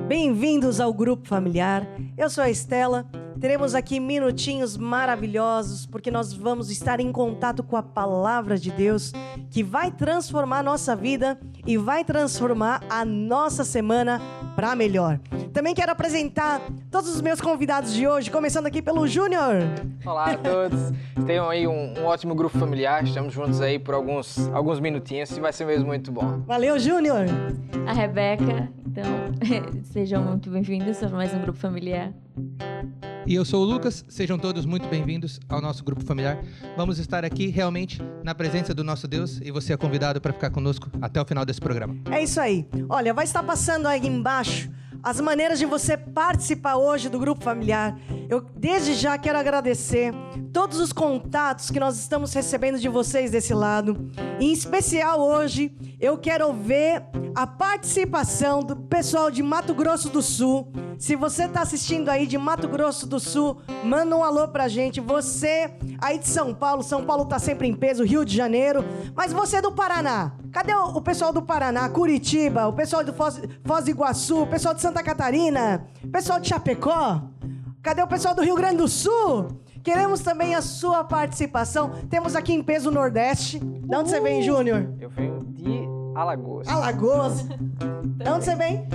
Bem-vindos ao Grupo Familiar. Eu sou a Estela. Teremos aqui minutinhos maravilhosos, porque nós vamos estar em contato com a Palavra de Deus, que vai transformar a nossa vida e vai transformar a nossa semana para melhor. Também quero apresentar todos os meus convidados de hoje, começando aqui pelo Júnior. Olá a todos. Tenham aí um ótimo grupo familiar. Estamos juntos aí por alguns minutinhos e vai ser mesmo muito bom. Valeu, Júnior. A Rebeca. Então, sejam muito bem-vindos a mais um grupo familiar. E eu sou o Lucas, sejam todos muito bem-vindos ao nosso grupo familiar. Vamos estar aqui realmente na presença do nosso Deus e você é convidado para ficar conosco até o final desse programa. É isso aí. Olha, vai estar passando aí embaixo as maneiras de você participar hoje do grupo familiar. Eu desde já quero agradecer todos os contatos que nós estamos recebendo de vocês desse lado. Em especial hoje, eu quero ver a participação do pessoal de Mato Grosso do Sul. Se você está assistindo aí de Mato Grosso do Sul, manda um alô pra gente. Você aí de São Paulo tá sempre em peso, Rio de Janeiro. Mas você é do Paraná. Cadê o pessoal do Paraná? Curitiba, o pessoal do Foz do Iguaçu, o pessoal de Santa Catarina, o pessoal de Chapecó? Cadê o pessoal do Rio Grande do Sul? Queremos também a sua participação. Temos aqui em peso o Nordeste. De onde você vem, Júnior? Eu venho de Alagoas. Alagoas. De onde você vem?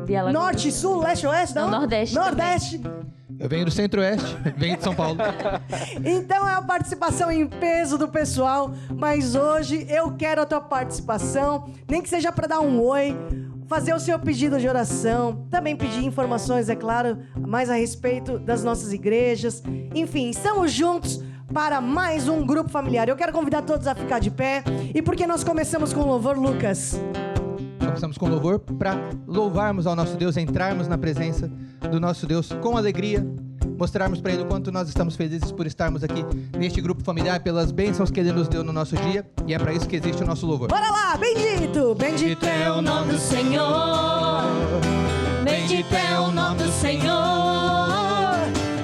De Alagoas. Norte, Sul, Leste, Oeste? Não, Nordeste. Nordeste. Eu venho do Centro-Oeste, venho de São Paulo. Então é a participação em peso do pessoal, mas hoje eu quero a tua participação, nem que seja para dar um oi, fazer o seu pedido de oração, também pedir informações, é claro, mais a respeito das nossas igrejas. Enfim, estamos juntos para mais um grupo familiar. Eu quero convidar todos a ficar de pé. E por que nós começamos com louvor, Lucas? Começamos com louvor para louvarmos ao nosso Deus, entrarmos na presença do nosso Deus com alegria, mostrarmos para Ele o quanto nós estamos felizes por estarmos aqui neste grupo familiar, pelas bênçãos que Ele nos deu no nosso dia, e é para isso que existe o nosso louvor. Bora lá, bendito! Bendito é o nome do Senhor, bendito é o nome do Senhor,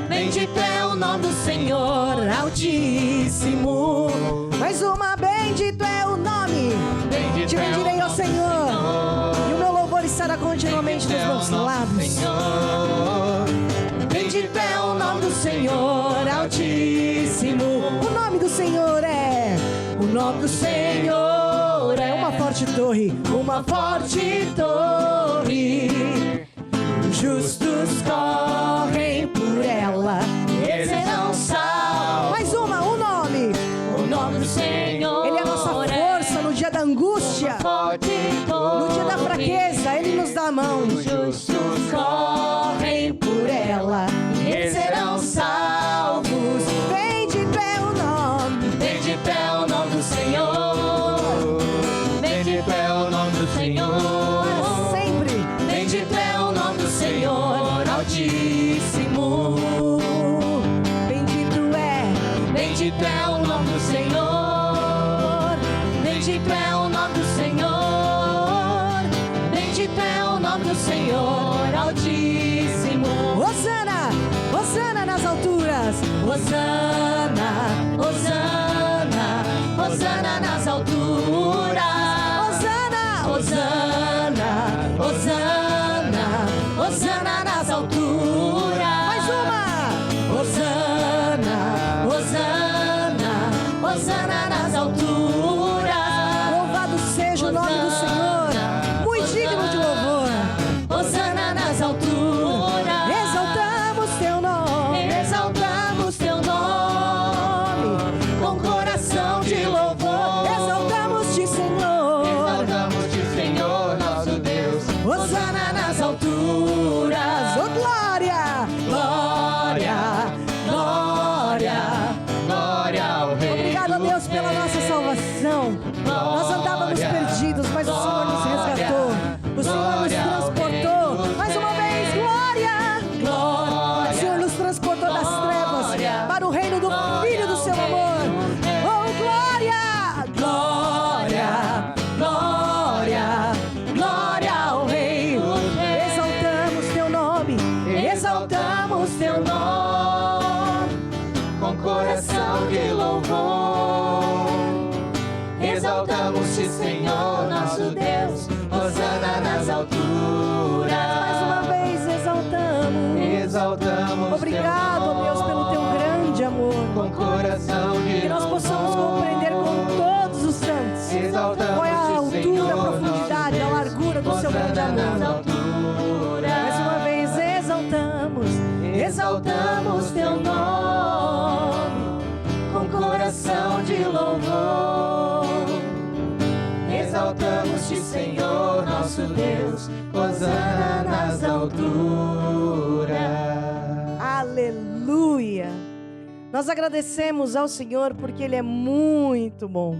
bendito é o nome do Senhor Altíssimo. Mais uma, bendito é o nome, te bendirei ao Senhor, e o meu louvor estará continuamente nos meus lábios. Bendito é o nome do Senhor Altíssimo. O nome do Senhor é, o nome do Senhor é uma forte torre, uma forte torre. Os justos correm por ela e serão salvos. Mais uma, o nome do Senhor. Ele é a nossa força no dia da angústia, no dia da fraqueza, Ele nos dá a mão. Os justos correm por ela e serão salvos. Bendito é o nome, bendito é o nome do Senhor, bendito é o nome do Senhor, sempre. Bendito é o nome do Senhor Altíssimo. Bendito é o nome do Senhor, bendito é o nome do Senhor, bendito é o nome do Senhor Altíssimo. Hosana, Hosana nas alturas, Hosana, Hosana, Hosana nas alturas, Hosana, Hosana, Hosana, Hosana nas alturas. Mais uma, Hosana, Hosana, Hosana nas alturas. Louvado seja o nome do Senhor, muito digno de louvor. Hosana nas alturas. Exaltamos teu nome, exaltamos teu nome, com coração de louvor. Exaltamos-te, Senhor, exaltamos-te, Senhor, nosso Deus. Hosana nas alturas. Oh, glória, glória, glória, glória ao Rei. Obrigado a Deus pela nossa salvação. Nós andávamos perdidos, mas o Senhor nos resgatou. O Senhor nos transportou. Mais uma vez, glória, glória. O Senhor nos transportou das trevas para o reino do Filho do seu amor. Oh, glória, glória, glória, glória ao Rei. Exaltamos teu nome, exaltamos teu nome, com coração de louvor. Exaltamos-te, Senhor, nosso Deus. Hosana nas alturas. Mais uma vez exaltamos. Exaltamos Obrigado, ó Deus, pelo teu grande amor. com coração de Que nós possamos compreender com todos os santos qual é a altura, a profundidade, a largura do seu grande amor. Mais uma vez exaltamos teu nome com coração de louvor. Exaltamos-te, Senhor, nosso Deus, Hosana nas alturas. Aleluia! Nós agradecemos ao Senhor porque Ele é muito bom.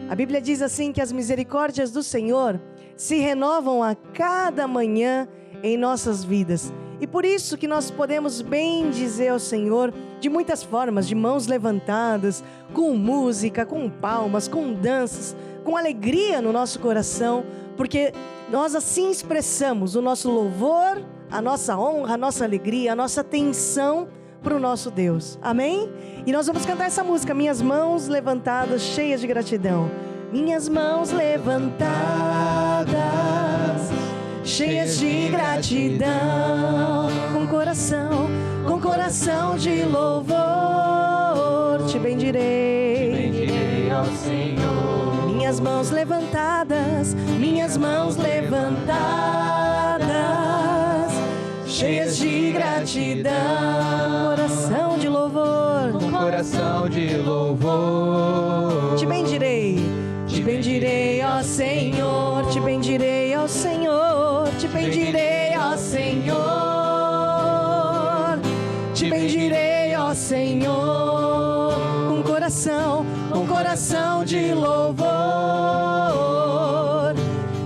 A Bíblia diz assim que as misericórdias do Senhor se renovam a cada manhã em nossas vidas. E por isso que nós podemos bem dizer ao Senhor de muitas formas, de mãos levantadas, com música, com palmas, com danças, com alegria no nosso coração, porque nós assim expressamos o nosso louvor, a nossa honra, a nossa alegria, a nossa atenção para o nosso Deus. Amém? E nós vamos cantar essa música, Minhas Mãos Levantadas, cheias de gratidão. Minhas mãos levantadas, cheias de gratidão, com coração de louvor, te bendirei ao Senhor. Minhas mãos levantadas, cheias de gratidão, coração de louvor, Com coração de louvor. te bendirei, ó Senhor, te bendirei, ó Senhor, te bendirei, ó Senhor, te bendirei, ó Senhor, com coração de louvor,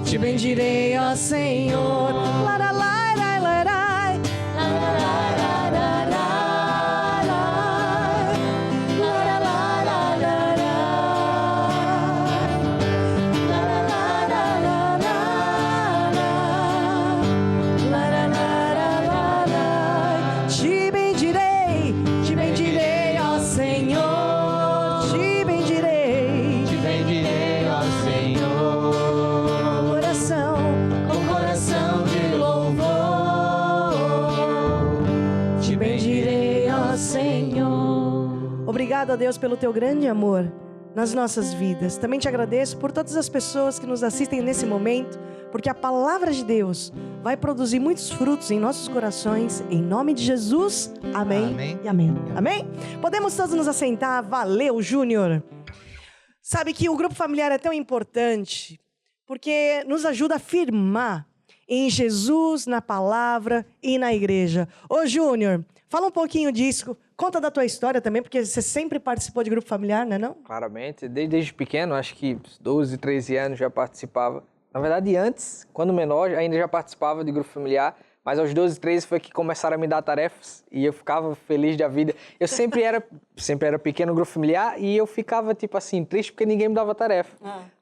te bendirei, ó Senhor. Laralai, larai, te bendirei, ó Senhor, te bendirei, Ó Senhor. com coração de louvor, te bendirei, ó Senhor. Obrigado a Deus pelo teu grande amor nas nossas vidas. Também te agradeço por todas as pessoas que nos assistem nesse momento, porque a palavra de Deus vai produzir muitos frutos em nossos corações, em nome de Jesus. Amém. Amém. E amém. Amém? Podemos todos nos assentar. Valeu, Júnior. Sabe que o grupo familiar é tão importante porque nos ajuda a firmar em Jesus, na palavra e na igreja. Ô, Júnior, fala um pouquinho disso. Conta da tua história também, porque você sempre participou de grupo familiar, né, não? Claramente, desde pequeno, acho que 12, 13 anos já participava. Na verdade, antes, quando menor, ainda já participava de grupo familiar, mas aos 12, 13 foi que começaram a me dar tarefas e eu ficava feliz da vida. Eu sempre era pequeno no grupo familiar e eu ficava, tipo assim, triste porque ninguém me dava tarefa.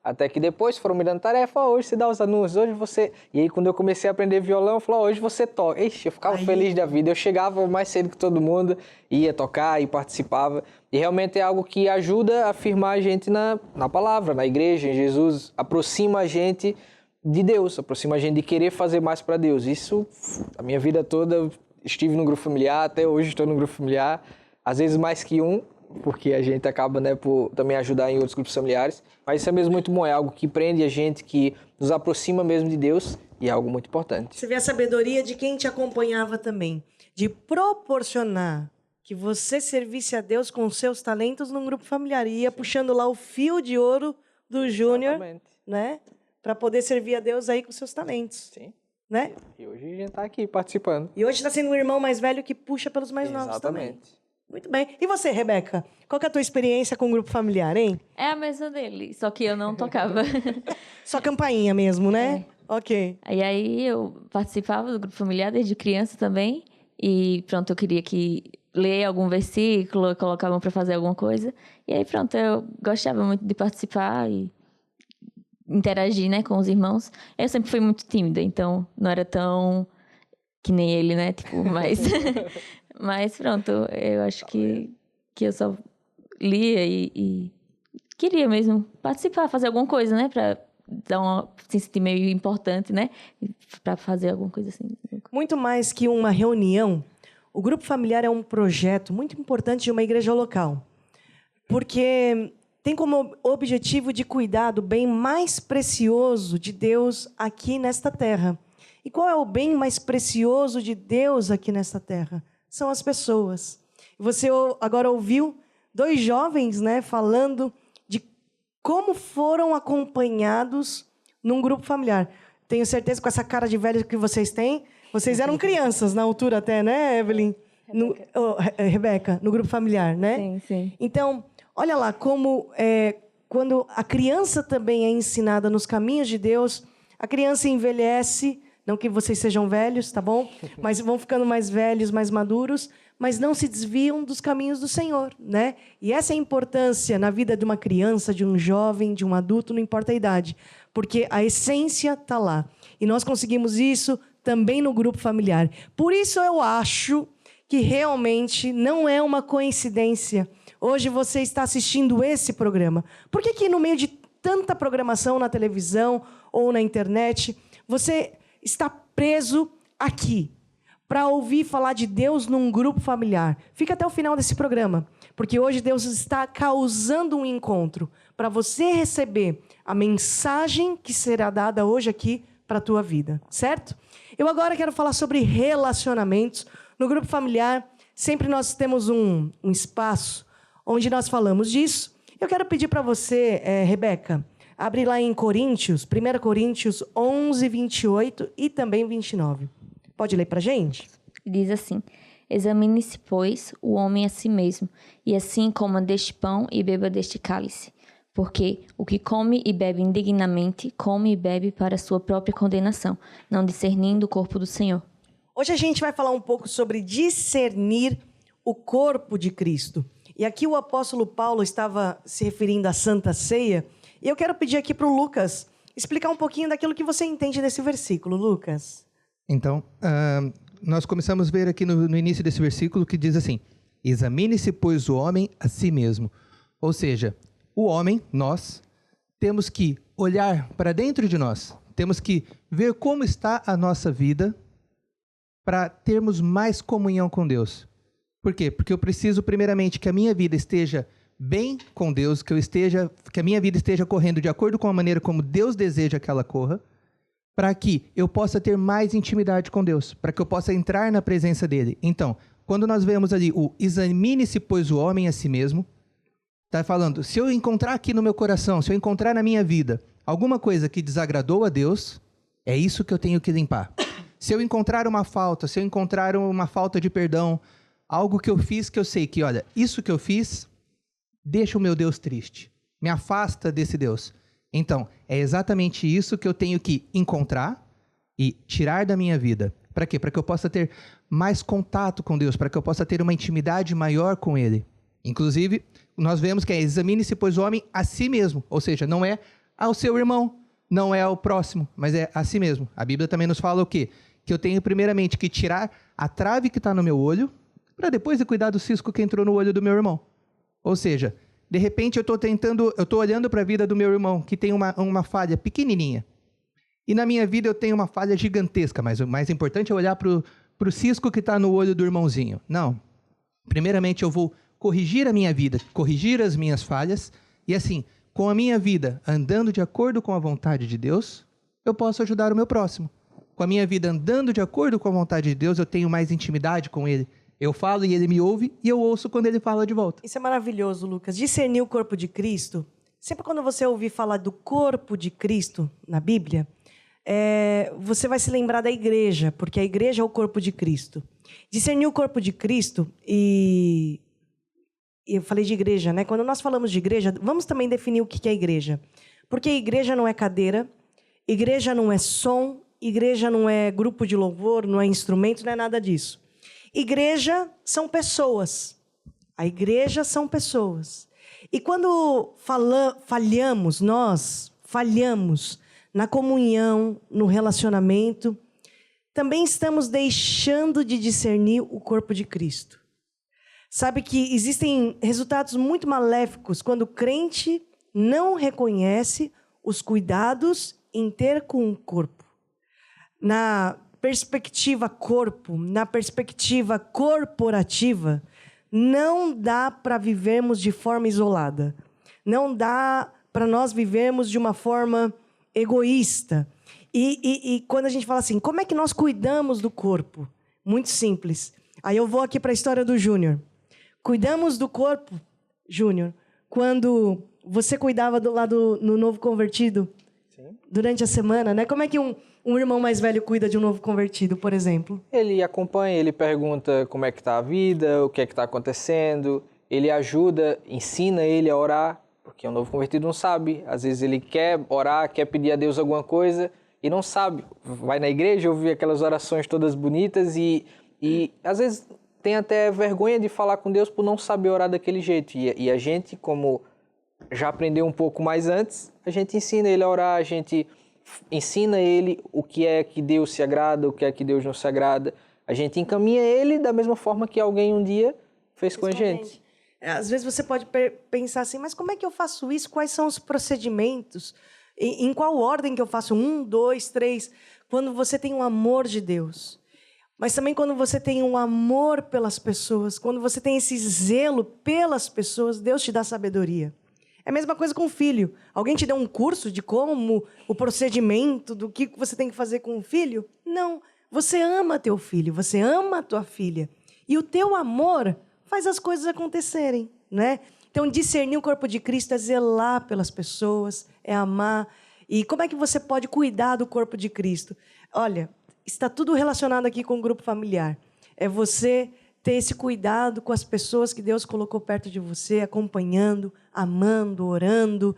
Até que depois foram me dando tarefa, hoje você dá os anúncios, hoje você... E aí, quando eu comecei a aprender violão, eu falei, hoje você toca. Ixi, eu ficava feliz da vida. Eu chegava mais cedo que todo mundo, ia tocar e participava. E realmente é algo que ajuda a firmar a gente na palavra, na igreja, em Jesus. Aproxima a gente de Deus, aproxima a gente de querer fazer mais para Deus. Isso, a minha vida toda, eu estive no grupo familiar, até hoje estou no grupo familiar. Às vezes mais que um, porque a gente acaba, né, por também ajudar em outros grupos familiares. Mas isso é mesmo muito bom, é algo que prende a gente, que nos aproxima mesmo de Deus e é algo muito importante. Você vê a sabedoria de quem te acompanhava também, de proporcionar que você servisse a Deus com os seus talentos num grupo familiar. E ia puxando lá o fio de ouro do Júnior, né? Para poder servir a Deus aí com seus talentos. Sim. Né? E hoje a gente está aqui participando. E hoje está sendo um irmão mais velho que puxa pelos mais novos também. Exatamente. Muito bem. E você, Rebeca? Qual que é a tua experiência com o grupo familiar, hein? É a mesma dele, só que eu não tocava. Só campainha mesmo, né? Ok. E aí eu participava do grupo familiar desde criança também. E pronto, eu queria ler algum versículo, colocavam para fazer alguma coisa. E aí pronto, eu gostava muito de participar e interagir, né, com os irmãos. Eu sempre fui muito tímida, então não era tão que nem ele, né? Tipo, mas pronto, eu acho que eu só lia e queria mesmo participar, fazer alguma coisa, né? se sentir meio importante, né? Para fazer alguma coisa assim. Muito mais que uma reunião, o grupo familiar é um projeto muito importante de uma igreja local. Porque tem como objetivo de cuidar do bem mais precioso de Deus aqui nesta terra. E qual é o bem mais precioso de Deus aqui nesta terra? São as pessoas. Você agora ouviu 2 jovens, né, falando de como foram acompanhados num grupo familiar. Tenho certeza, com essa cara de velho que vocês têm, vocês eram crianças na altura até, né, Evelyn? Rebeca, no grupo familiar, né? Sim, sim. Então, olha lá como quando a criança também é ensinada nos caminhos de Deus, a criança envelhece, não que vocês sejam velhos, tá bom? Mas vão ficando mais velhos, mais maduros, mas não se desviam dos caminhos do Senhor, né? E essa é a importância na vida de uma criança, de um jovem, de um adulto, não importa a idade, porque a essência está lá. E nós conseguimos isso também no grupo familiar. Por isso eu acho que realmente não é uma coincidência hoje você está assistindo esse programa. Por que no meio de tanta programação na televisão ou na internet, você está preso aqui para ouvir falar de Deus num grupo familiar? Fica até o final desse programa, porque hoje Deus está causando um encontro para você receber a mensagem que será dada hoje aqui para a tua vida, certo? Eu agora quero falar sobre relacionamentos. No grupo familiar, sempre nós temos um espaço onde nós falamos disso. Eu quero pedir para você, Rebeca, abrir lá em Coríntios, 1 Coríntios 11, 28 e também 29. Pode ler para a gente? Diz assim: examine-se, pois, o homem a si mesmo, e assim coma deste pão e beba deste cálice. Porque o que come e bebe indignamente, come e bebe para a sua própria condenação, não discernindo o corpo do Senhor. Hoje a gente vai falar um pouco sobre discernir o corpo de Cristo. E aqui o apóstolo Paulo estava se referindo à Santa Ceia. E eu quero pedir aqui para o Lucas explicar um pouquinho daquilo que você entende desse versículo, Lucas. Então, nós começamos a ver aqui no início desse versículo que diz assim: examine-se, pois, o homem a si mesmo. Ou seja, o homem, nós, temos que olhar para dentro de nós, temos que ver como está a nossa vida para termos mais comunhão com Deus. Por quê? Porque eu preciso, primeiramente, que a minha vida esteja bem com Deus, que a minha vida esteja correndo de acordo com a maneira como Deus deseja que ela corra, para que eu possa ter mais intimidade com Deus, para que eu possa entrar na presença dele. Então, quando nós vemos ali o examine-se, pois, o homem a si mesmo, está falando, se eu encontrar aqui no meu coração, se eu encontrar na minha vida alguma coisa que desagradou a Deus, é isso que eu tenho que limpar. Se eu encontrar uma falta, se eu encontrar uma falta de perdão, algo que eu fiz que eu sei que, olha, isso que eu fiz deixa o meu Deus triste, me afasta desse Deus. Então, é exatamente isso que eu tenho que encontrar e tirar da minha vida. Para quê? Para que eu possa ter mais contato com Deus, para que eu possa ter uma intimidade maior com Ele. Inclusive, nós vemos que é examine-se, pois, o homem a si mesmo. Ou seja, não é ao seu irmão, não é ao próximo, mas é a si mesmo. A Bíblia também nos fala o quê? Que eu tenho primeiramente que tirar a trave que está no meu olho, para depois eu cuidar do cisco que entrou no olho do meu irmão. Ou seja, de repente eu estou olhando para a vida do meu irmão, que tem uma falha pequenininha. E na minha vida eu tenho uma falha gigantesca, mas o mais importante é olhar para o cisco que está no olho do irmãozinho. Não. Primeiramente eu vou corrigir a minha vida, corrigir as minhas falhas, e assim, com a minha vida andando de acordo com a vontade de Deus, eu posso ajudar o meu próximo. Com a minha vida andando de acordo com a vontade de Deus, eu tenho mais intimidade com Ele. Eu falo e Ele me ouve, e eu ouço quando Ele fala de volta. Isso é maravilhoso, Lucas. Discernir o corpo de Cristo. Sempre quando você ouvir falar do corpo de Cristo na Bíblia, você vai se lembrar da igreja, porque a igreja é o corpo de Cristo. Discernir o corpo de Cristo e eu falei de igreja, né? Quando nós falamos de igreja, vamos também definir o que é igreja. Porque igreja não é cadeira, igreja não é som, igreja não é grupo de louvor, não é instrumento, não é nada disso. Igreja são pessoas. A igreja são pessoas. E quando nós falhamos na comunhão, no relacionamento, também estamos deixando de discernir o corpo de Cristo. Sabe que existem resultados muito maléficos quando o crente não reconhece os cuidados em ter com o corpo. Na perspectiva corpo, na perspectiva corporativa, não dá para vivermos de forma isolada. Não dá para nós vivermos de uma forma egoísta. E quando a gente fala assim, como é que nós cuidamos do corpo? Muito simples. Aí eu vou aqui para a história do Júnior. Cuidamos do corpo, Júnior, quando você cuidava no novo convertido, sim, durante a semana, né? Como é que um irmão mais velho cuida de um novo convertido, por exemplo? Ele acompanha, ele pergunta como é que está a vida, o que é que está acontecendo, ele ajuda, ensina ele a orar, porque um novo convertido não sabe. Às vezes ele quer orar, quer pedir a Deus alguma coisa e não sabe. Vai na igreja, ouve aquelas orações todas bonitas e às vezes tem até vergonha de falar com Deus por não saber orar daquele jeito. E a gente, como já aprendeu um pouco mais antes, a gente ensina ele a orar, a gente ensina ele o que é que Deus se agrada, o que é que Deus não se agrada. A gente encaminha ele da mesma forma que alguém um dia fez com a gente. Às vezes você pode pensar assim, mas como é que eu faço isso? Quais são os procedimentos? Em qual ordem que eu faço? 1, 2, 3. Quando você tem um amor de Deus. Mas também quando você tem um amor pelas pessoas, quando você tem esse zelo pelas pessoas, Deus te dá sabedoria. É a mesma coisa com o filho. Alguém te dá um curso de como, o procedimento, do que você tem que fazer com o filho? Não. Você ama teu filho, você ama a tua filha. E o teu amor faz as coisas acontecerem, né? Então, discernir o corpo de Cristo é zelar pelas pessoas, é amar. E como é que você pode cuidar do corpo de Cristo? Olha, está tudo relacionado aqui com o grupo familiar. É você ter esse cuidado com as pessoas que Deus colocou perto de você, acompanhando, amando, orando,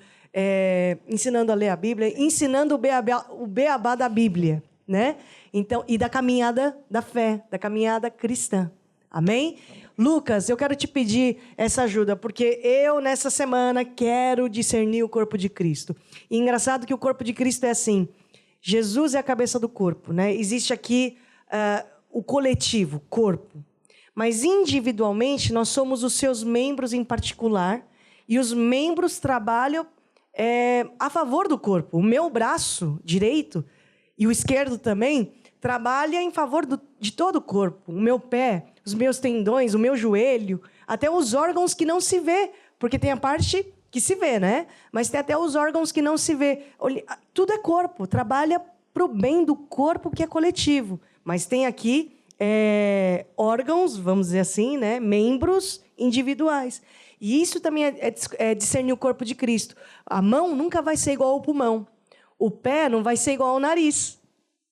ensinando a ler a Bíblia, ensinando o beabá da Bíblia, né? Então, e da caminhada da fé, da caminhada cristã. Amém? Lucas, eu quero te pedir essa ajuda, porque eu, nessa semana, quero discernir o corpo de Cristo. E engraçado que o corpo de Cristo é assim, Jesus é a cabeça do corpo, né? Existe aqui o coletivo, corpo. Mas individualmente, nós somos os seus membros em particular, e os membros trabalham a favor do corpo. O meu braço direito, e o esquerdo também, trabalha em favor de todo o corpo. O meu pé, os meus tendões, o meu joelho, até os órgãos que não se vê, porque tem a parte que se vê, né? Mas tem até os órgãos que não se vê. Tudo é corpo, trabalha para o bem do corpo que é coletivo. Mas tem aqui órgãos, vamos dizer assim, né? Membros individuais. E isso também é discernir o corpo de Cristo. A mão nunca vai ser igual ao pulmão. O pé não vai ser igual ao nariz.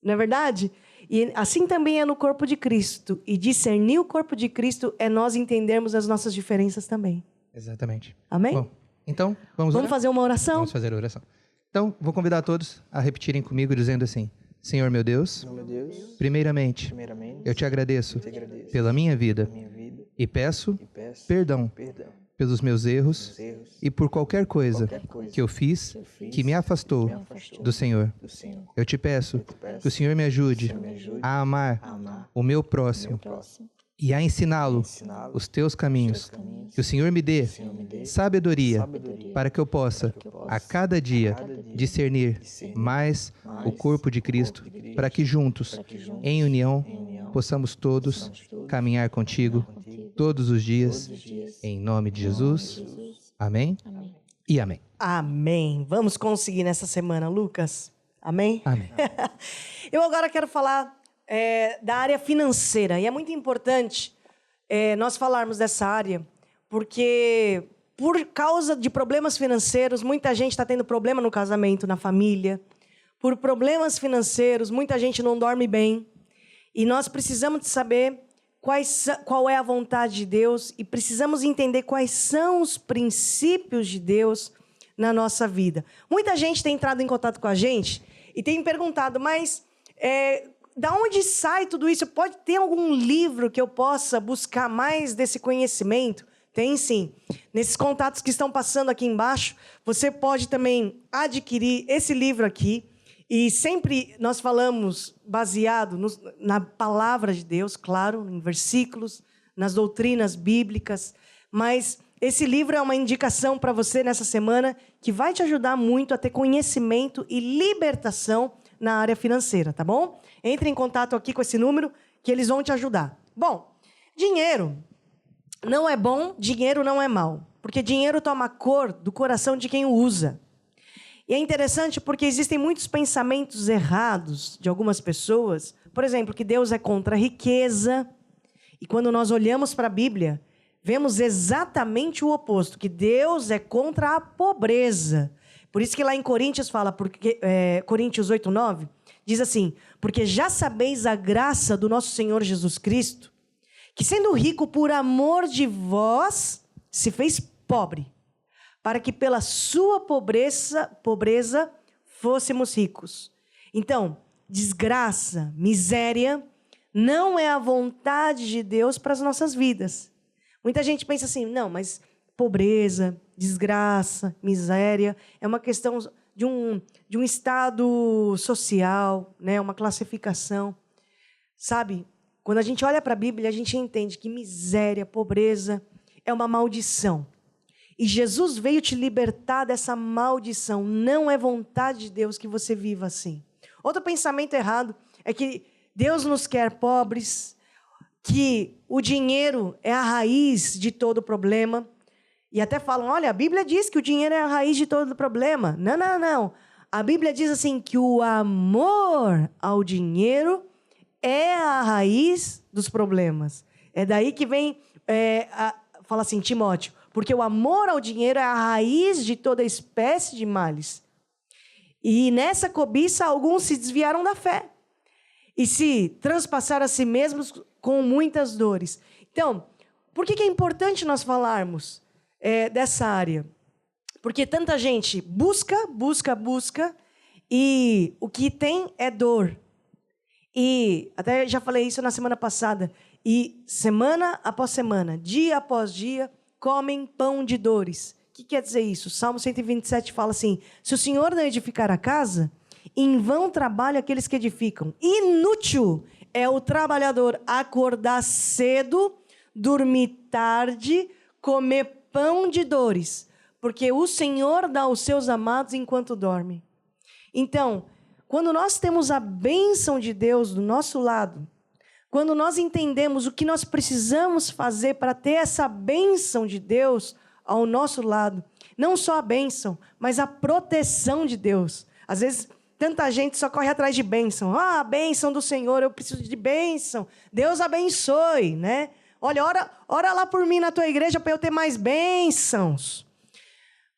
Não é verdade? E assim também é no corpo de Cristo. E discernir o corpo de Cristo é nós entendermos as nossas diferenças também. Exatamente. Amém? Bom, então, vamos fazer uma oração? Vamos fazer a oração. Então, vou convidar todos a repetirem comigo, dizendo assim: Senhor meu Deus, primeiramente, eu te agradeço pela minha vida e peço perdão pelos meus erros e por qualquer coisa que eu fiz que me afastou do Senhor. Eu te peço que o Senhor me ajude a amar o meu próximo e a ensiná-lo os teus caminhos. Que o Senhor me dê sabedoria para que eu possa, a cada dia, discernir mais o corpo de Cristo, para que juntos, em união, possamos todos caminhar contigo todos os dias, em nome de Jesus. Amém? E amém. Amém. Vamos conseguir nessa semana, Lucas? Amém? Amém. Eu agora quero falar da área financeira. E é muito importante nós falarmos dessa área, porque por causa de problemas financeiros, muita gente está tendo problema no casamento, na família. Por problemas financeiros, muita gente não dorme bem. E nós precisamos de saber qual é a vontade de Deus e precisamos entender quais são os princípios de Deus na nossa vida. Muita gente tem entrado em contato com a gente e tem me perguntado, mas da onde sai tudo isso? Pode ter algum livro que eu possa buscar mais desse conhecimento? Tem sim. Nesses contatos que estão passando aqui embaixo, você pode também adquirir esse livro aqui. E sempre nós falamos baseado na palavra de Deus, claro, em versículos, nas doutrinas bíblicas, mas esse livro é uma indicação para você nessa semana que vai te ajudar muito a ter conhecimento e libertação na área financeira, tá bom? Entre em contato aqui com esse número que eles vão te ajudar. Bom, dinheiro não é bom, dinheiro não é mal, porque dinheiro toma cor do coração de quem o usa. E é interessante porque existem muitos pensamentos errados de algumas pessoas, por exemplo, que Deus é contra a riqueza, e quando nós olhamos para a Bíblia, vemos exatamente o oposto, que Deus é contra a pobreza. Por isso que lá em Coríntios fala, Coríntios 8:9, diz assim: porque já sabeis a graça do nosso Senhor Jesus Cristo, que sendo rico por amor de vós, se fez pobre, para que pela sua pobreza fôssemos ricos. Então, desgraça, miséria, não é a vontade de Deus para as nossas vidas. Muita gente pensa assim, não, mas pobreza, desgraça, miséria, é uma questão de um estado social, né? Uma classificação. Sabe, quando a gente olha para a Bíblia, a gente entende que miséria, pobreza é uma maldição. E Jesus veio te libertar dessa maldição. Não é vontade de Deus que você viva assim. Outro pensamento errado é que Deus nos quer pobres, que o dinheiro é a raiz de todo problema. E até falam, olha, a Bíblia diz que o dinheiro é a raiz de todo problema. Não, não, não. A Bíblia diz assim que o amor ao dinheiro é a raiz dos problemas. É daí que vem, fala assim, Timóteo, porque o amor ao dinheiro é a raiz de toda espécie de males. E nessa cobiça, alguns se desviaram da fé e se transpassaram a si mesmos com muitas dores. Então, por que é importante nós falarmos dessa área? Porque tanta gente busca, e o que tem é dor. E até já falei isso na semana passada. E semana após semana, dia após dia, comem pão de dores. O que quer dizer isso? Salmo 127 fala assim, se o Senhor não edificar a casa, em vão trabalham aqueles que edificam. Inútil é o trabalhador acordar cedo, dormir tarde, comer pão de dores, porque o Senhor dá aos seus amados enquanto dorme. Então, quando nós temos a bênção de Deus do nosso lado, quando nós entendemos o que nós precisamos fazer para ter essa bênção de Deus ao nosso lado, não só a bênção, mas a proteção de Deus. Às vezes, tanta gente só corre atrás de bênção. Ah, a bênção do Senhor, eu preciso de bênção. Deus abençoe, né? Olha, ora lá por mim na tua igreja para eu ter mais bênçãos.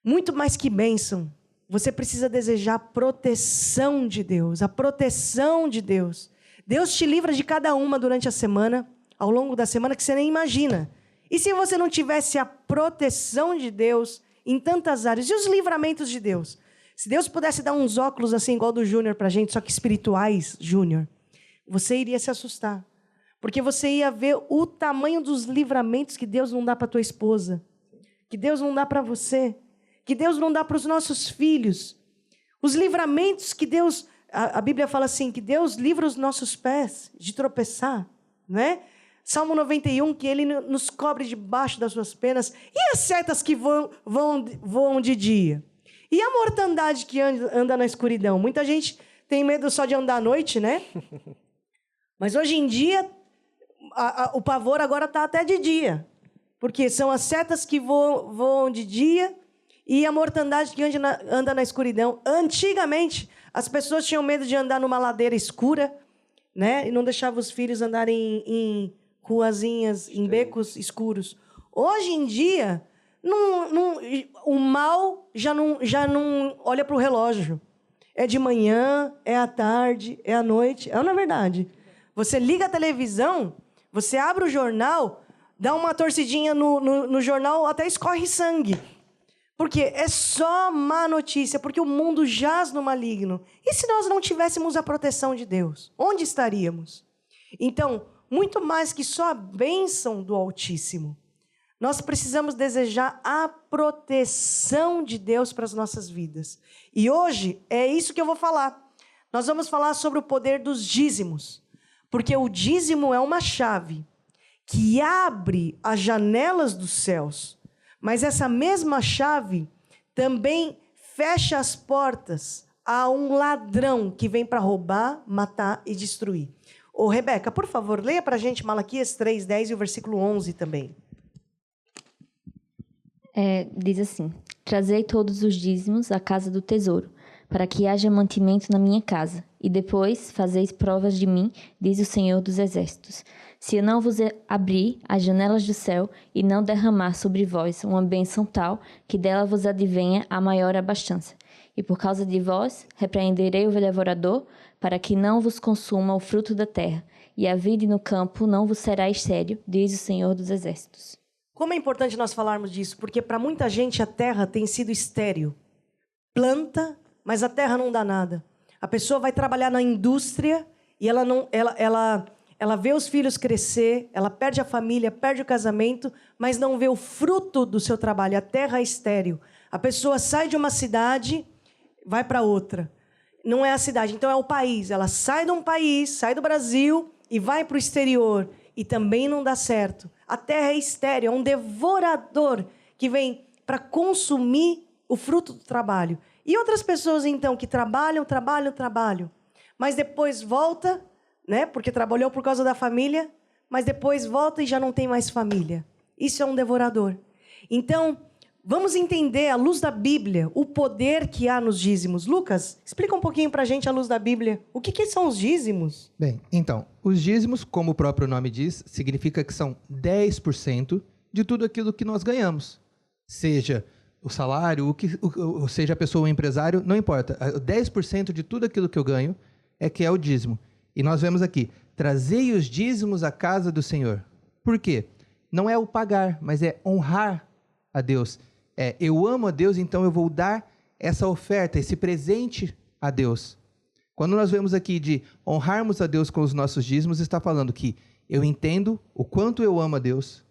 Muito mais que bênção, você precisa desejar a proteção de Deus, a proteção de Deus. Deus te livra de cada uma durante a semana, ao longo da semana, que você nem imagina. E se você não tivesse a proteção de Deus em tantas áreas, e os livramentos de Deus? Se Deus pudesse dar uns óculos assim, igual do Júnior pra gente, só que espirituais, Júnior, você iria se assustar. Porque você ia ver o tamanho dos livramentos que Deus não dá para tua esposa, que Deus não dá para você, que Deus não dá para os nossos filhos. Os livramentos que Deus... A Bíblia fala assim, que Deus livra os nossos pés de tropeçar, né? Salmo 91, que Ele nos cobre debaixo das suas penas. E as setas que voam de dia? E a mortandade que anda na escuridão? Muita gente tem medo só de andar à noite, né? Mas hoje em dia, o pavor agora está até de dia. Porque são as setas que voam de dia e a mortandade que anda na escuridão. Antigamente, as pessoas tinham medo de andar numa ladeira escura, né? E não deixavam os filhos andarem em ruazinhas, em becos escuros. Hoje em dia, o mal já não olha para o relógio. É de manhã, é à tarde, é à noite. É, não é verdade? Você liga a televisão, você abre o jornal, dá uma torcidinha no jornal, até escorre sangue. Porque é só má notícia, porque o mundo jaz no maligno. E se nós não tivéssemos a proteção de Deus? Onde estaríamos? Então, muito mais que só a bênção do Altíssimo, nós precisamos desejar a proteção de Deus para as nossas vidas. E hoje é isso que eu vou falar. Nós vamos falar sobre o poder dos dízimos. Porque o dízimo é uma chave que abre as janelas dos céus Mas essa mesma chave também fecha as portas a um ladrão que vem para roubar, matar e destruir. Ô, Rebeca, por favor, leia para a gente Malaquias 3:10 e o versículo 11 também. Diz assim: Trazei todos os dízimos à casa do tesouro, para que haja mantimento na minha casa, e depois fazeis provas de mim, diz o Senhor dos Exércitos. Se eu não vos abrir as janelas do céu e não derramar sobre vós uma bênção tal, que dela vos advenha a maior abastança. E por causa de vós, repreenderei o devorador, para que não vos consuma o fruto da terra, e a vide no campo não vos será estéril, diz o Senhor dos Exércitos. Como é importante nós falarmos disso, porque para muita gente a terra tem sido estéril. Planta, mas a terra não dá nada. A pessoa vai trabalhar na indústria e ela vê os filhos crescer, ela perde a família, perde o casamento, mas não vê o fruto do seu trabalho. A terra é estéril. A pessoa sai de uma cidade, vai para outra. Não é a cidade, então é o país. Ela sai de um país, sai do Brasil e vai para o exterior. E também não dá certo. A terra é estéril, é um devorador que vem para consumir o fruto do trabalho. E outras pessoas, então, que trabalham, mas depois volta, né? Porque trabalhou por causa da família, mas depois volta e já não tem mais família. Isso é um devorador. Então, vamos entender, à luz da Bíblia, o poder que há nos dízimos. Lucas, explica um pouquinho para a gente, à luz da Bíblia, o que são os dízimos? Bem, então, os dízimos, como o próprio nome diz, significa que são 10% de tudo aquilo que nós ganhamos. Seja o salário, seja a pessoa o empresário, não importa. 10% de tudo aquilo que eu ganho é o dízimo. E nós vemos aqui, trazei os dízimos à casa do Senhor. Por quê? Não é o pagar, mas é honrar a Deus. Eu amo a Deus, então eu vou dar essa oferta, esse presente a Deus. Quando nós vemos aqui de honrarmos a Deus com os nossos dízimos, está falando que eu entendo o quanto eu amo a Deus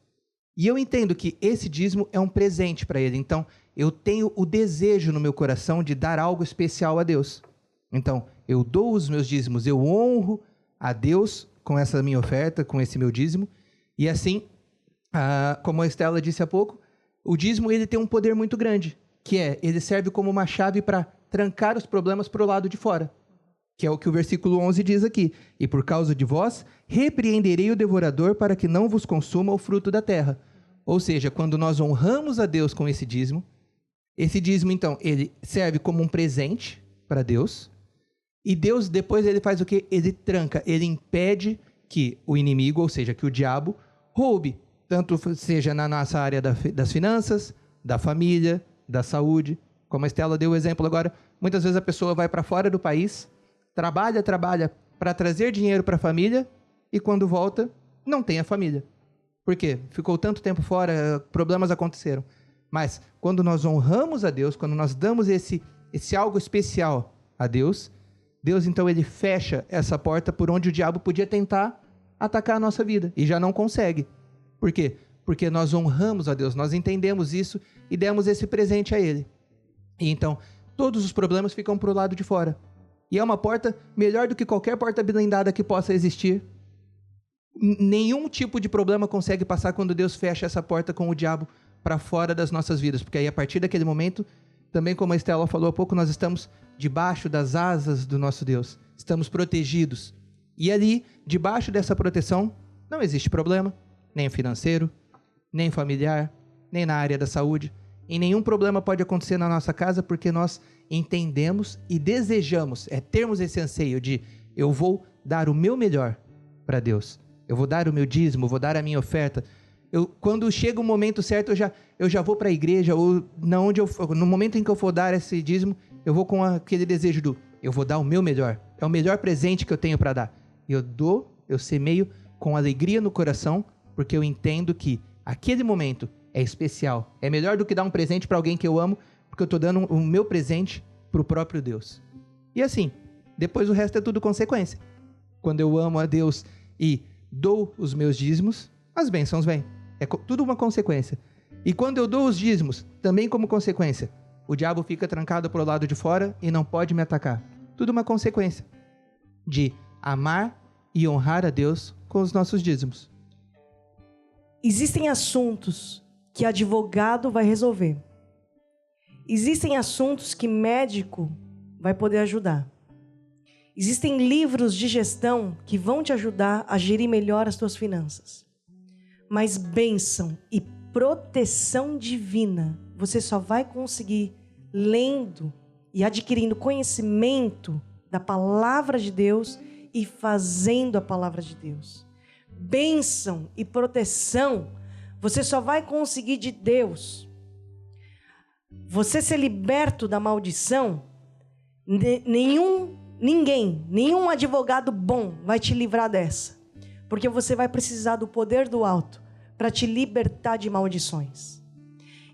e eu entendo que esse dízimo é um presente para Ele. Então, eu tenho o desejo no meu coração de dar algo especial a Deus. Então, eu dou os meus dízimos, eu honro a Deus com essa minha oferta, com esse meu dízimo. E assim, como a Estela disse há pouco, o dízimo ele tem um poder muito grande, que ele serve como uma chave para trancar os problemas para o lado de fora, que é o que o versículo 11 diz aqui. E por causa de vós, repreenderei o devorador para que não vos consuma o fruto da terra. Ou seja, quando nós honramos a Deus com esse dízimo, então, ele serve como um presente para Deus. E Deus, depois, ele faz o quê? Ele tranca, ele impede que o inimigo, ou seja, que o diabo, roube. Tanto seja na nossa área das finanças, da família, da saúde. Como a Estela deu o exemplo agora, muitas vezes a pessoa vai para fora do país, trabalha para trazer dinheiro para a família e quando volta, não tem a família. Por quê? Ficou tanto tempo fora, problemas aconteceram. Mas quando nós honramos a Deus, quando nós damos esse algo especial a Deus, Deus então ele fecha essa porta por onde o diabo podia tentar atacar a nossa vida e já não consegue. Por quê? Porque nós honramos a Deus, nós entendemos isso e demos esse presente a Ele. E então, todos os problemas ficam para o lado de fora. E é uma porta melhor do que qualquer porta blindada que possa existir. Nenhum tipo de problema consegue passar quando Deus fecha essa porta com o diabo para fora das nossas vidas. Porque aí, a partir daquele momento, também como a Estela falou há pouco, nós estamos debaixo das asas do nosso Deus. Estamos protegidos. E ali, debaixo dessa proteção, não existe problema. Nem financeiro, nem familiar, nem na área da saúde. E nenhum problema pode acontecer na nossa casa porque nós entendemos e desejamos, termos esse anseio de eu vou dar o meu melhor para Deus. Eu vou dar o meu dízimo, vou dar a minha oferta. Quando chega o momento certo, eu já vou para a igreja, ou no momento em que eu for dar esse dízimo, eu vou com aquele desejo eu vou dar o meu melhor. É o melhor presente que eu tenho para dar. E eu semeio com alegria no coração, porque eu entendo que aquele momento é especial. É melhor do que dar um presente para alguém que eu amo, porque eu estou dando o meu presente para o próprio Deus. E assim, depois o resto é tudo consequência. Quando eu amo a Deus e dou os meus dízimos, as bênçãos vêm. É tudo uma consequência. E quando eu dou os dízimos, também como consequência, o diabo fica trancado para o lado de fora e não pode me atacar. Tudo uma consequência de amar e honrar a Deus com os nossos dízimos. Existem assuntos que advogado vai resolver. Existem assuntos que médico vai poder ajudar. Existem livros de gestão que vão te ajudar a gerir melhor as tuas finanças. Mas bênção e proteção divina você só vai conseguir lendo e adquirindo conhecimento da palavra de Deus e fazendo a palavra de Deus. Bênção e proteção você só vai conseguir de Deus. Você ser liberto da maldição, nenhum advogado bom vai te livrar dessa. Porque você vai precisar do poder do alto para te libertar de maldições.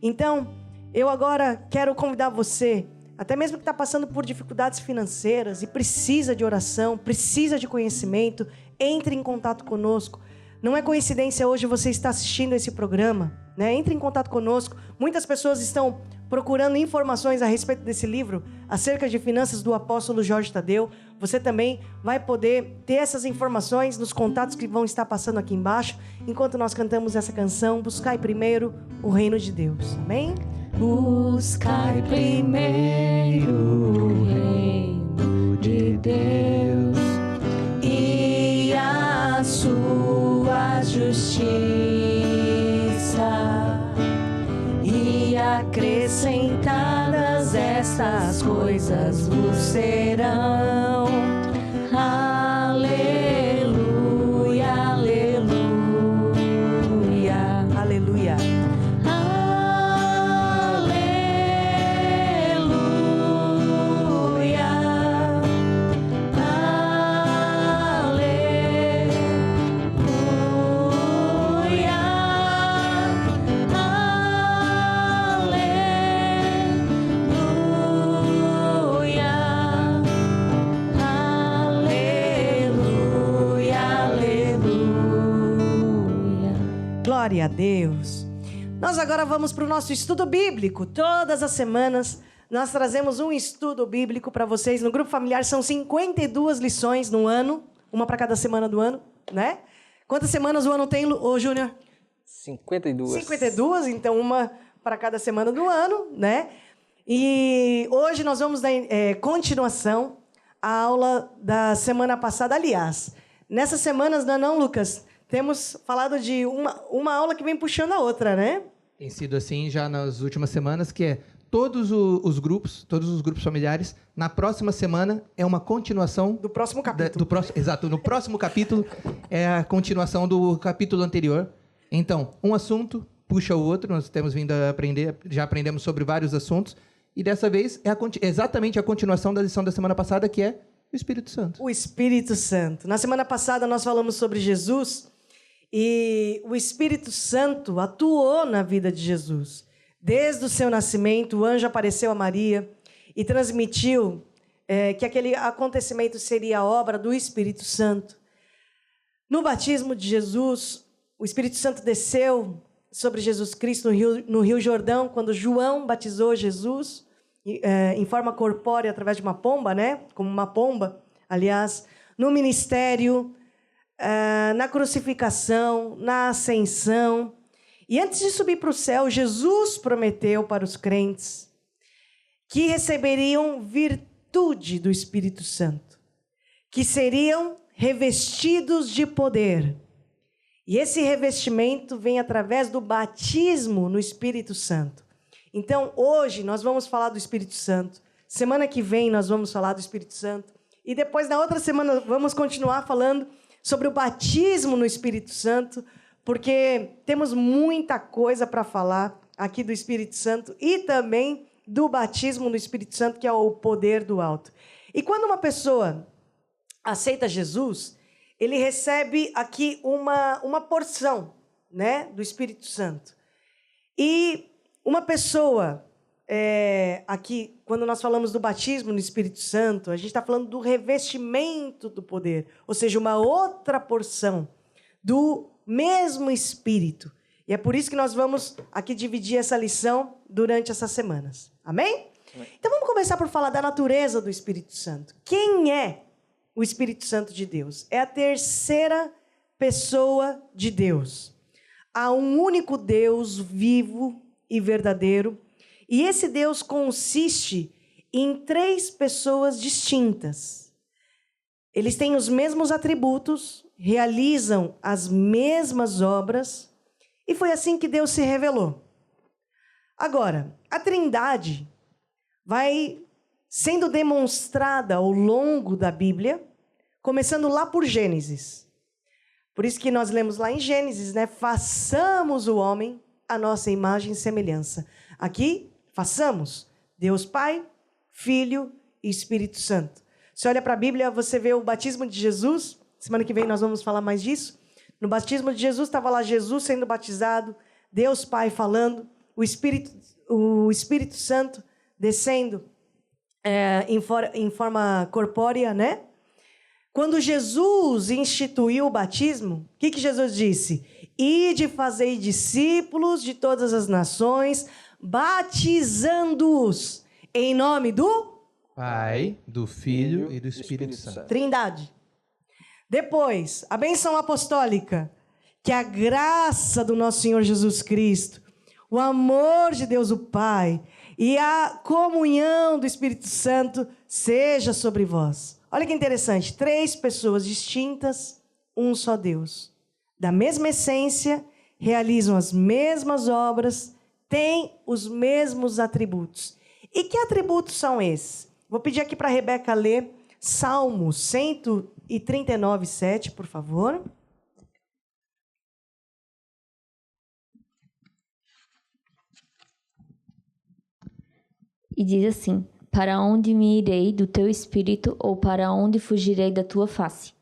Então, eu agora quero convidar você, até mesmo que está passando por dificuldades financeiras e precisa de oração, precisa de conhecimento, entre em contato conosco. Não é coincidência hoje você estar assistindo esse programa, né? Entre em contato conosco. Muitas pessoas estão procurando informações a respeito desse livro, acerca de finanças do apóstolo Jorge Tadeu. Você também vai poder ter essas informações nos contatos que vão estar passando aqui embaixo, enquanto nós cantamos essa canção, Buscai Primeiro o Reino de Deus. Amém? Buscai primeiro o reino de Deus e a sua justiça, e acrescentadas estas coisas vos serão. Aleluia, aleluia, Aleluia. Glória a Deus. Nós agora vamos para o nosso estudo bíblico. Todas as semanas nós trazemos um estudo bíblico para vocês. No Grupo Familiar são 52 lições no ano, uma para cada semana do ano, né? Quantas semanas o ano tem, ô Júnior? 52. 52, então uma para cada semana do ano, né? E hoje nós vamos dar continuação à aula da semana passada. Aliás, nessas semanas, não, Lucas? Temos falado de uma aula que vem puxando a outra, né? Tem sido assim já nas últimas semanas, que é todos os grupos familiares, na próxima semana é uma continuação... Do próximo capítulo. Exato, no próximo capítulo é a continuação do capítulo anterior. Então, um assunto puxa o outro, nós temos vindo a aprender, já aprendemos sobre vários assuntos, e dessa vez é exatamente a continuação da lição da semana passada, que é o Espírito Santo. O Espírito Santo. Na semana passada nós falamos sobre Jesus... E o Espírito Santo atuou na vida de Jesus. Desde o seu nascimento, o anjo apareceu a Maria e transmitiu que aquele acontecimento seria a obra do Espírito Santo. No batismo de Jesus, o Espírito Santo desceu sobre Jesus Cristo no Rio Jordão, quando João batizou Jesus em forma corpórea através de uma pomba, né? Como uma pomba, aliás. No ministério... na crucificação, na ascensão. E antes de subir para o céu, Jesus prometeu para os crentes que receberiam virtude do Espírito Santo, que seriam revestidos de poder. E esse revestimento vem através do batismo no Espírito Santo. Então, hoje nós vamos falar do Espírito Santo. Semana que vem nós vamos falar do Espírito Santo. E depois, na outra semana, vamos continuar falando sobre o batismo no Espírito Santo, porque temos muita coisa para falar aqui do Espírito Santo e também do batismo no Espírito Santo, que é o poder do alto. E quando uma pessoa aceita Jesus, ele recebe aqui uma porção, né, do Espírito Santo. E uma pessoa, aqui, quando nós falamos do batismo no Espírito Santo, a gente está falando do revestimento do poder, ou seja, uma outra porção do mesmo Espírito. E é por isso que nós vamos aqui dividir essa lição durante essas semanas. Amém? Amém. Então vamos começar por falar da natureza do Espírito Santo. Quem é o Espírito Santo de Deus? É a terceira pessoa de Deus. Há um único Deus vivo e verdadeiro, e esse Deus consiste em 3 pessoas distintas. Eles têm os mesmos atributos, realizam as mesmas obras, e foi assim que Deus se revelou. Agora, a Trindade vai sendo demonstrada ao longo da Bíblia, começando lá por Gênesis. Por isso que nós lemos lá em Gênesis, né? Façamos o homem a nossa imagem e semelhança. Aqui, façamos Deus Pai, Filho e Espírito Santo. Você olha para a Bíblia, você vê o batismo de Jesus. Semana que vem nós vamos falar mais disso. No batismo de Jesus, estava lá Jesus sendo batizado, Deus Pai falando, o Espírito Santo descendo em forma corpórea, né? Quando Jesus instituiu o batismo, o que Jesus disse? Ide fazei discípulos de todas as nações, batizando-os em nome do Pai, do Filho e do Espírito Santo. Trindade. Depois, a bênção apostólica, que a graça do nosso Senhor Jesus Cristo, o amor de Deus o Pai e a comunhão do Espírito Santo seja sobre vós. Olha que interessante, 3 pessoas distintas, um só Deus. Da mesma essência, realizam as mesmas obras, têm os mesmos atributos. E que atributos são esses? Vou pedir aqui para a Rebeca ler Salmo 139, 7, por favor. E diz assim: para onde me irei do teu espírito, ou para onde fugirei da tua face?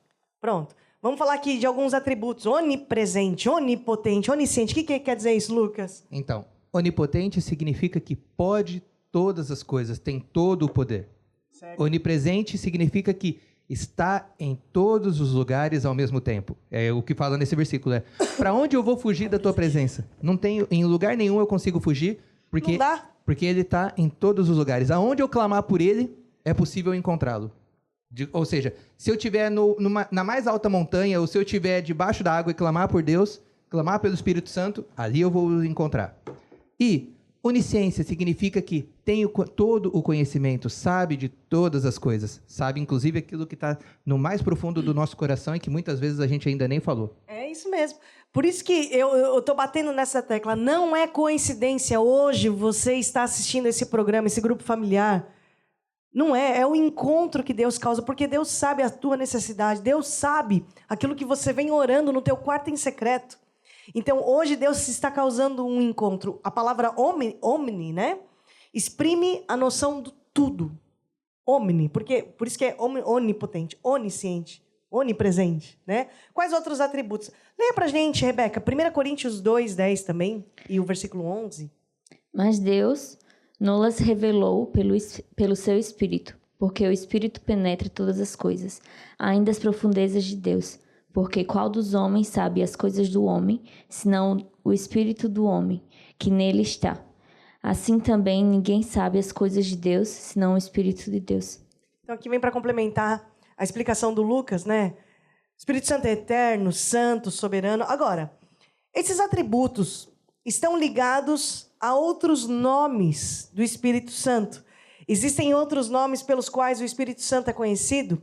Pronto. Vamos falar aqui de alguns atributos. Onipresente, onipotente, onisciente. O que quer dizer isso, Lucas? Então, onipotente significa que pode todas as coisas, tem todo o poder. Certo. Onipresente significa que está em todos os lugares ao mesmo tempo. É o que fala nesse versículo. Para onde eu vou fugir da tua presença? Não tenho, em lugar nenhum eu consigo fugir, porque... Não dá. Porque ele está em todos os lugares. Aonde eu clamar por ele, é possível encontrá-lo. Ou seja, se eu estiver na mais alta montanha, ou se eu estiver debaixo da água e clamar por Deus, clamar pelo Espírito Santo, ali eu vou o encontrar. E onisciência significa que tem todo o conhecimento, sabe de todas as coisas. Sabe, inclusive, aquilo que está no mais profundo do nosso coração e que muitas vezes a gente ainda nem falou. É isso mesmo. Por isso que eu estou batendo nessa tecla. Não é coincidência hoje você estar assistindo esse programa, esse grupo familiar. Não é. É o encontro que Deus causa, porque Deus sabe a tua necessidade. Deus sabe aquilo que você vem orando no teu quarto em secreto. Então, hoje Deus está causando um encontro. A palavra omni, né? Exprime a noção do tudo. Omni, por isso que é onipotente, onisciente. Onipresente, né? Quais outros atributos? Leia pra gente, Rebeca, 1 Coríntios 2, 10 também, e o versículo 11. Mas Deus nos revelou pelo seu Espírito, porque o Espírito penetra todas as coisas, ainda as profundezas de Deus. Porque qual dos homens sabe as coisas do homem, senão o Espírito do homem, que nele está? Assim também ninguém sabe as coisas de Deus, senão o Espírito de Deus. Então aqui vem para complementar a explicação do Lucas, né? O Espírito Santo é eterno, santo, soberano. Agora, esses atributos estão ligados a outros nomes do Espírito Santo. Existem outros nomes pelos quais o Espírito Santo é conhecido,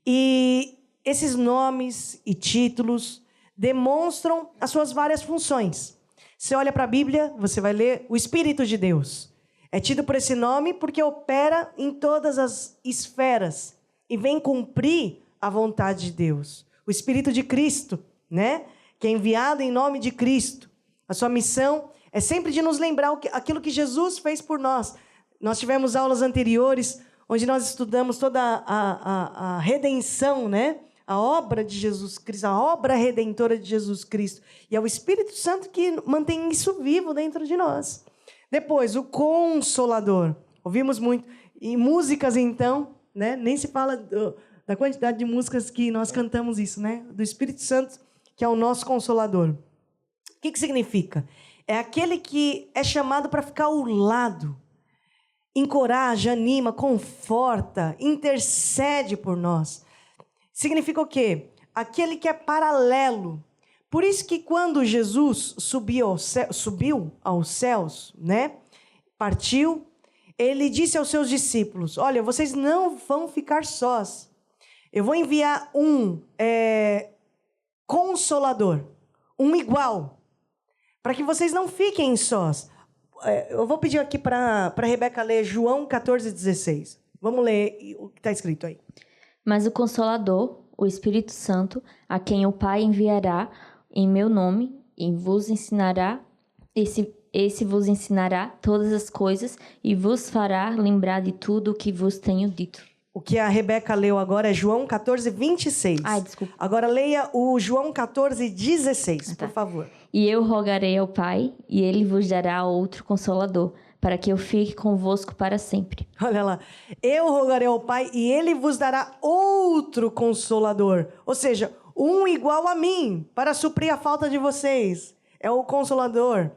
e esses nomes e títulos demonstram as suas várias funções. Você olha para a Bíblia, você vai ler o Espírito de Deus. É tido por esse nome porque opera em todas as esferas e vem cumprir a vontade de Deus. O Espírito de Cristo, né? Que é enviado em nome de Cristo. A sua missão é sempre de nos lembrar aquilo que Jesus fez por nós. Nós tivemos aulas anteriores onde nós estudamos toda a redenção, né? A obra de Jesus Cristo, a obra redentora de Jesus Cristo. E é o Espírito Santo que mantém isso vivo dentro de nós. Depois, o Consolador. Ouvimos muito. Em músicas, então, né? Nem se fala da quantidade de músicas que nós cantamos isso, né? Do Espírito Santo, que é o nosso Consolador. O que significa? É aquele que é chamado para ficar ao lado. Encoraja, anima, conforta, intercede por nós. Significa o quê? Aquele que é paralelo. Por isso que quando Jesus subiu aos céus, né? Partiu, ele disse aos seus discípulos, olha, vocês não vão ficar sós. Eu vou enviar um consolador, um igual, para que vocês não fiquem sós. Eu vou pedir aqui para a Rebeca ler João 14,16. Vamos ler o que está escrito aí. Mas o Consolador, o Espírito Santo, a quem o Pai enviará em meu nome, e vos ensinará, esse vos ensinará todas as coisas e vos fará lembrar de tudo o que vos tenho dito. O que a Rebeca leu agora é João 14,26. Ai, desculpa. Agora leia o João 14,16, por favor. E eu rogarei ao Pai, e ele vos dará outro Consolador, para que eu fique convosco para sempre. Olha lá. Eu rogarei ao Pai, e ele vos dará outro Consolador. Ou seja, um igual a mim, para suprir a falta de vocês. É o Consolador,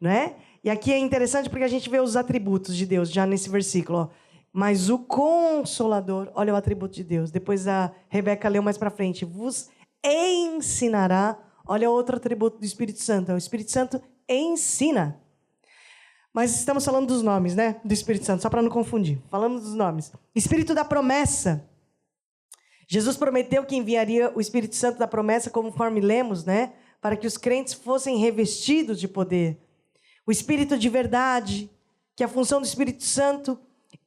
né? E aqui é interessante porque a gente vê os atributos de Deus, já nesse versículo, ó. Mas o Consolador, olha o atributo de Deus. Depois a Rebeca leu mais para frente. Vos ensinará. Olha outro atributo do Espírito Santo. O Espírito Santo ensina. Mas estamos falando dos nomes, né? Do Espírito Santo, só para não confundir. Falamos dos nomes. Espírito da promessa. Jesus prometeu que enviaria o Espírito Santo da promessa, conforme lemos, né? Para que os crentes fossem revestidos de poder. O Espírito de verdade, que a função do Espírito Santo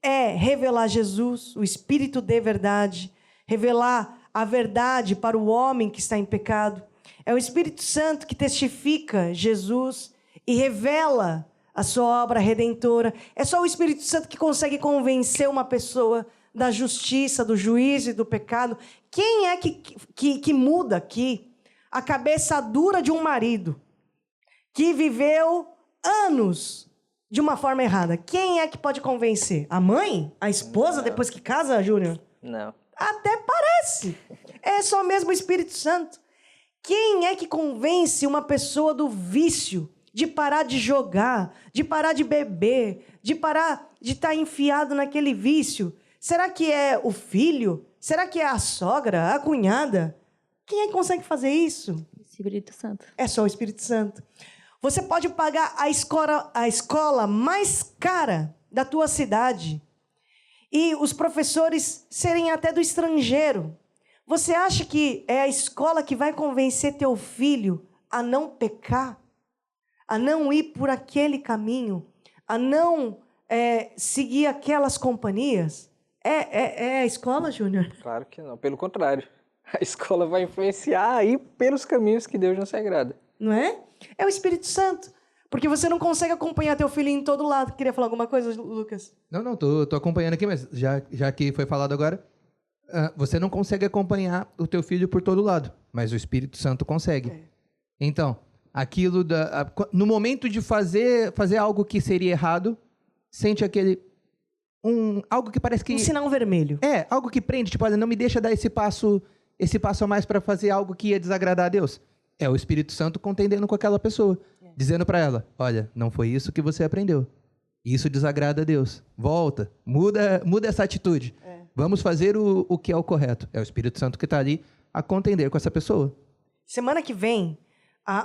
é revelar Jesus, o Espírito de verdade, revelar a verdade para o homem que está em pecado. É o Espírito Santo que testifica Jesus e revela a sua obra redentora. É só o Espírito Santo que consegue convencer uma pessoa da justiça, do juízo e do pecado. Quem é que muda aqui a cabeça dura de um marido que viveu anos de uma forma errada? Quem é que pode convencer? A mãe? A esposa, depois que casa, Júnior? Não. Até parece. É só mesmo o Espírito Santo. Quem é que convence uma pessoa do vício, de parar de jogar, de parar de beber, de parar de estar enfiado naquele vício? Será que é o filho? Será que é a sogra, a cunhada? Quem é que consegue fazer isso? Espírito Santo. É só o Espírito Santo. Você pode pagar a escola mais cara da tua cidade e os professores serem até do estrangeiro. Você acha que é a escola que vai convencer teu filho a não pecar, a não ir por aquele caminho, a não seguir aquelas companhias? É a escola, Júnior? Claro que não. Pelo contrário. A escola vai influenciar aí pelos caminhos que Deus não se agrada. Não é? É o Espírito Santo. Porque você não consegue acompanhar teu filho em todo lado. Queria falar alguma coisa, Lucas? Não, tô acompanhando aqui, mas já que foi falado agora, você não consegue acompanhar o teu filho por todo lado, mas o Espírito Santo consegue. É. Então, aquilo no momento de fazer algo que seria errado, sente aquele algo que parece que... Um sinal vermelho. É, algo que prende, tipo, olha, não me deixa dar esse passo a mais para fazer algo que ia desagradar a Deus. É o Espírito Santo contendendo com aquela pessoa, dizendo para ela, olha, não foi isso que você aprendeu. Isso desagrada a Deus. Volta, muda essa atitude. Vamos fazer o que é o correto. É o Espírito Santo que está ali a contender com essa pessoa. Semana que vem,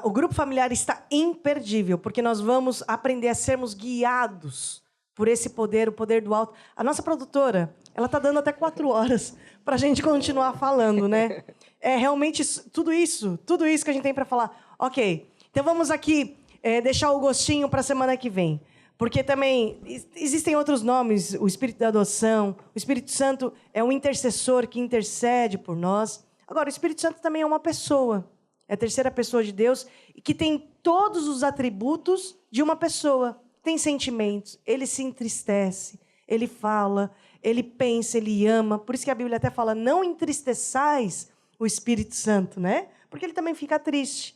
o grupo familiar está imperdível, porque nós vamos aprender a sermos guiados por esse poder, o poder do alto. A nossa produtora, ela está dando até 4 horas para a gente continuar falando, né? É realmente tudo isso que a gente tem para falar. Ok, então vamos aqui deixar o gostinho para a semana que vem. Porque também existem outros nomes, o Espírito da adoção, o Espírito Santo é um intercessor que intercede por nós. Agora, o Espírito Santo também é uma pessoa, é a terceira pessoa de Deus, e que tem todos os atributos de uma pessoa. Tem sentimentos, ele se entristece, ele fala, ele pensa, ele ama. Por isso que a Bíblia até fala, não entristeçais o Espírito Santo, né? Porque ele também fica triste.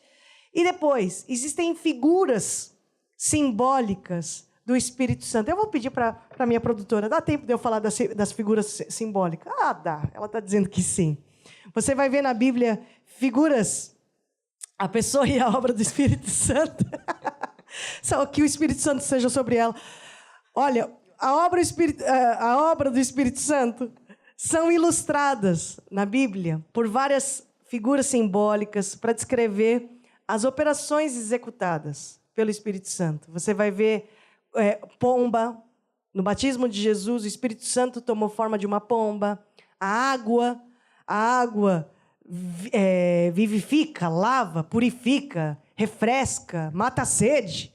E depois, existem figuras simbólicas do Espírito Santo. Eu vou pedir para a minha produtora, dá tempo de eu falar das figuras simbólicas? Ah, dá. Ela está dizendo que sim. Você vai ver na Bíblia figuras, a pessoa e a obra do Espírito Santo. Só que o Espírito Santo seja sobre ela. Olha, a obra do Espírito Santo são ilustradas na Bíblia por várias figuras simbólicas para descrever as operações executadas pelo Espírito Santo. Você vai ver pomba. No batismo de Jesus, o Espírito Santo tomou forma de uma pomba. A água vivifica, lava, purifica, refresca, mata a sede.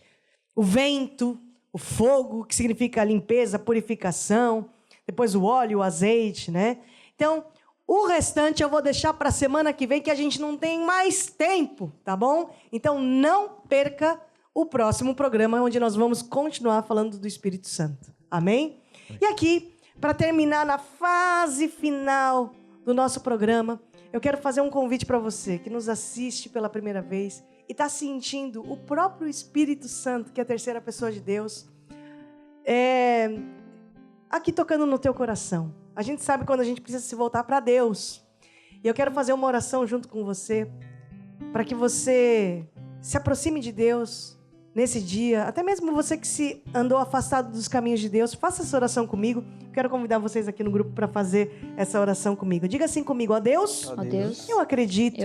O vento, o fogo, que significa limpeza, purificação. Depois o óleo, o azeite, né? Então, o restante eu vou deixar para a semana que vem, que a gente não tem mais tempo, tá bom? Então, não perca o próximo programa, onde nós vamos continuar falando do Espírito Santo. Amém? E aqui, para terminar na fase final do nosso programa, eu quero fazer um convite para você que nos assiste pela primeira vez e está sentindo o próprio Espírito Santo, que é a terceira pessoa de Deus, aqui tocando no teu coração. A gente sabe quando a gente precisa se voltar para Deus. E eu quero fazer uma oração junto com você, para que você se aproxime de Deus nesse dia. Até mesmo você que se andou afastado dos caminhos de Deus, faça essa oração comigo. Quero convidar vocês aqui no grupo para fazer essa oração comigo. Diga assim comigo: ó Deus, eu acredito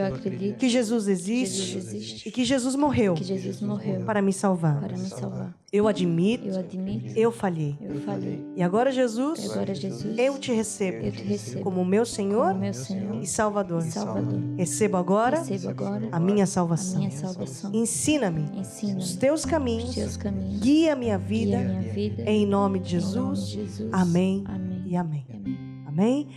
que Jesus existe, e que Jesus morreu, para me salvar. Eu admito, eu falhei. E agora, Jesus, eu te recebo como meu Senhor e Salvador. Recebo agora a minha salvação. Ensina-me os teus caminhos, guia minha vida, em nome de Jesus. Amém e amém. Amém?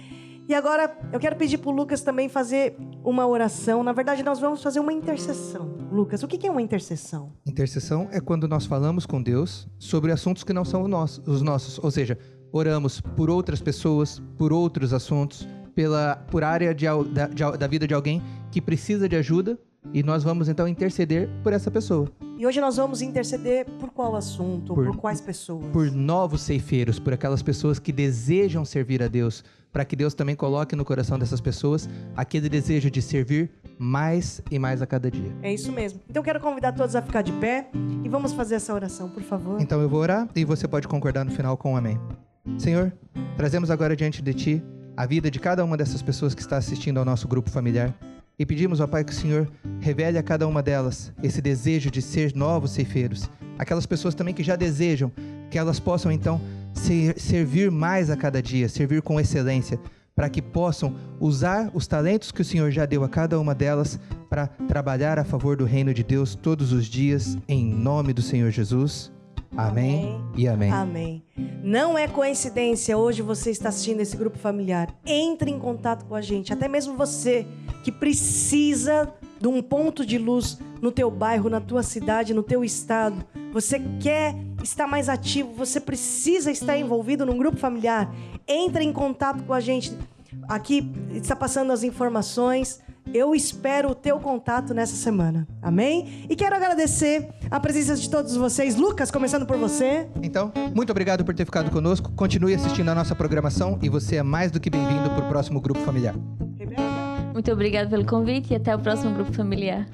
E agora, eu quero pedir para o Lucas também fazer uma oração. Na verdade, nós vamos fazer uma intercessão. Lucas, o que é uma intercessão? Intercessão é quando nós falamos com Deus sobre assuntos que não são os nossos. Ou seja, oramos por outras pessoas, por outros assuntos, por área da vida de alguém que precisa de ajuda. E nós vamos, então, interceder por essa pessoa. E hoje nós vamos interceder por qual assunto? Por quais pessoas? Por novos ceifeiros, por aquelas pessoas que desejam servir a Deus, para que Deus também coloque no coração dessas pessoas aquele desejo de servir mais e mais a cada dia. É isso mesmo. Então eu quero convidar todos a ficar de pé e vamos fazer essa oração, por favor. Então eu vou orar e você pode concordar no final com um amém. Senhor, trazemos agora diante de Ti a vida de cada uma dessas pessoas que está assistindo ao nosso grupo familiar. E pedimos, ó Pai, que o Senhor revele a cada uma delas esse desejo de ser novos ceifeiros. Aquelas pessoas também que já desejam, que elas possam então servir mais a cada dia, servir com excelência, para que possam usar os talentos que o Senhor já deu a cada uma delas para trabalhar a favor do reino de Deus todos os dias, em nome do Senhor Jesus. Amém e amém. Amém. Não é coincidência hoje você está assistindo esse grupo familiar. Entre em contato com a gente. Até mesmo você que precisa de um ponto de luz no teu bairro, na tua cidade, no teu estado. Você quer estar mais ativo, você precisa estar envolvido num grupo familiar. Entre em contato com a gente. Aqui está passando as informações. Eu espero o teu contato nessa semana. Amém? E quero agradecer a presença de todos vocês. Lucas, começando por você. Então, muito obrigado por ter ficado conosco. Continue assistindo a nossa programação e você é mais do que bem-vindo para o próximo grupo familiar. Muito obrigado pelo convite e até o próximo grupo familiar.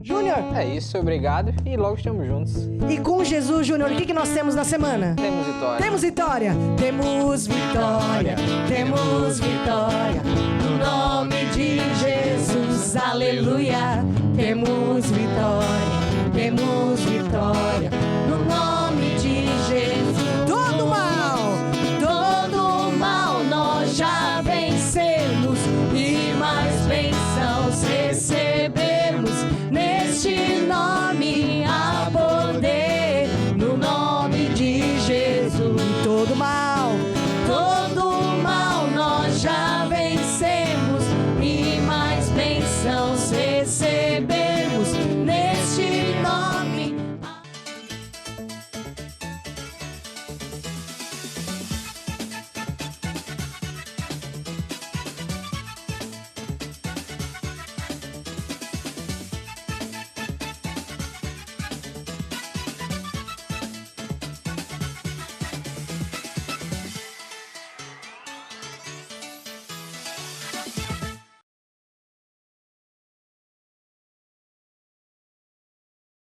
Júnior. É isso, obrigado e logo estamos juntos. E com Jesus, Júnior, o que nós temos na semana? Temos vitória. Temos vitória. Temos vitória. Temos vitória. No nome de Jesus, aleluia. Temos vitória. Temos vitória.